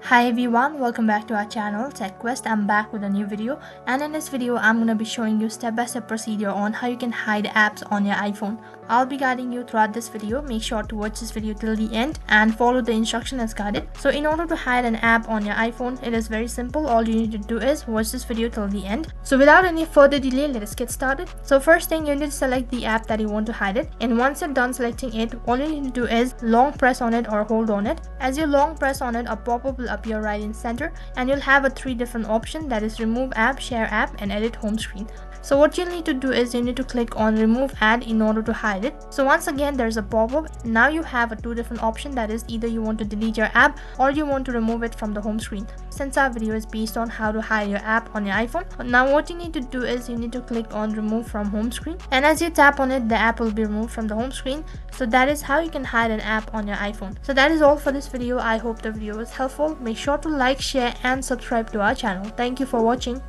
Hi everyone, welcome back to our channel TechQuest. I'm back with a new video, and in this video I'm going to be showing you step-by-step procedure on how you can hide apps on your iPhone. I'll be guiding you throughout this video. Make sure to watch this video till the end and follow the instruction as guided. So in order to hide an app on your iPhone, it is very simple. All you need to do is watch this video till the end. So without any further delay, let us get started. So first thing, you need to select the app that you want to hide it, and once you're done selecting it, all you need to do is long press on it or hold on it. As you long press on it, a pop-up will appear right in center, and you'll have a three different options, that is remove app, share app, and edit home screen. So what you'll need to do is you need to click on remove ad in order to hide it. So once again, there's a pop-up. Now you have a two different options, that is either you want to delete your app or you want to remove it from the home screen. Since our video is based on how to hide your app on your iPhone, now what you need to do is you need to click on remove from home screen, and as you tap on it, the app will be removed from the home screen. So that is how you can hide an app on your iPhone. So that is all for this video. I hope the video was helpful. Make sure to like, share and subscribe to our channel. Thank you for watching.